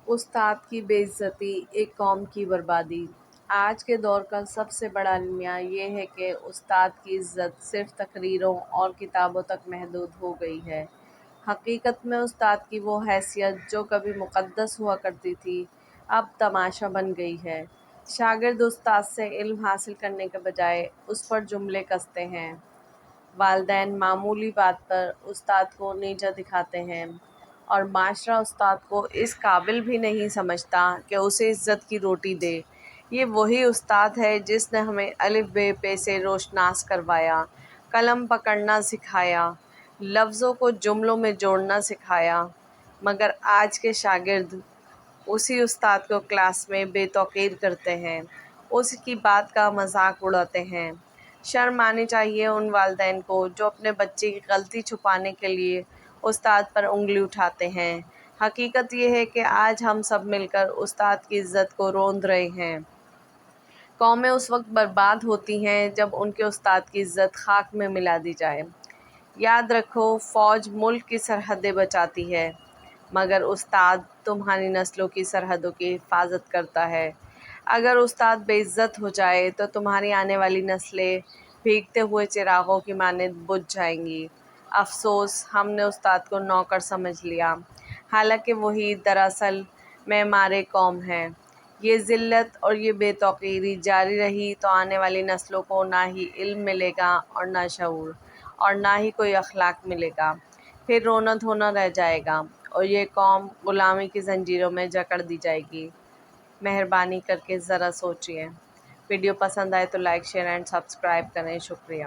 استاد کی بے عزتی ایک قوم کی بربادی۔ آج کے دور کا سب سے بڑا المیہ یہ ہے کہ استاد کی عزت صرف تقریروں اور کتابوں تک محدود ہو گئی ہے۔ حقیقت میں استاد کی وہ حیثیت جو کبھی مقدس ہوا کرتی تھی، اب تماشا بن گئی ہے۔ شاگرد استاد سے علم حاصل کرنے کے بجائے اس پر جملے کستے ہیں۔ والدین معمولی بات پر استاد کو نیچا دکھاتے ہیں، اور معاشرہ استاد کو اس قابل بھی نہیں سمجھتا کہ اسے عزت کی روٹی دے۔ یہ وہی استاد ہے جس نے ہمیں الف بے پے سے روشناس کروایا، قلم پکڑنا سکھایا، لفظوں کو جملوں میں جوڑنا سکھایا، مگر آج کے شاگرد اسی استاد کو کلاس میں بے توقیر کرتے ہیں، اس کی بات کا مذاق اڑاتے ہیں۔ شرم آنی چاہیے ان والدین کو جو اپنے بچے کی غلطی چھپانے کے لیے استاد پر انگلی اٹھاتے ہیں۔ حقیقت یہ ہے کہ آج ہم سب مل کر استاد کی عزت کو روند رہے ہیں۔ قومیں اس وقت برباد ہوتی ہیں جب ان کے استاد کی عزت خاک میں ملا دی جائے۔ یاد رکھو، فوج ملک کی سرحدیں بچاتی ہے، مگر استاد تمہاری نسلوں کی سرحدوں کی حفاظت کرتا ہے۔ اگر استاد بے عزت ہو جائے تو تمہاری آنے والی نسلیں بھیگتے ہوئے چراغوں کی مانند بجھ جائیں گی۔ افسوس، ہم نے استاد کو نوکر سمجھ لیا، حالانکہ وہی دراصل معمار قوم ہے۔ یہ ذلت اور یہ بے توقیری جاری رہی تو آنے والی نسلوں کو نہ ہی علم ملے گا اور نہ شعور، اور نہ ہی کوئی اخلاق ملے گا۔ پھر رونا دھونا رہ جائے گا اور یہ قوم غلامی کی زنجیروں میں جکڑ دی جائے گی۔ مہربانی کر کے ذرا سوچیے۔ ویڈیو پسند آئے تو لائک، شیئر اینڈ سبسکرائب کریں۔ شکریہ۔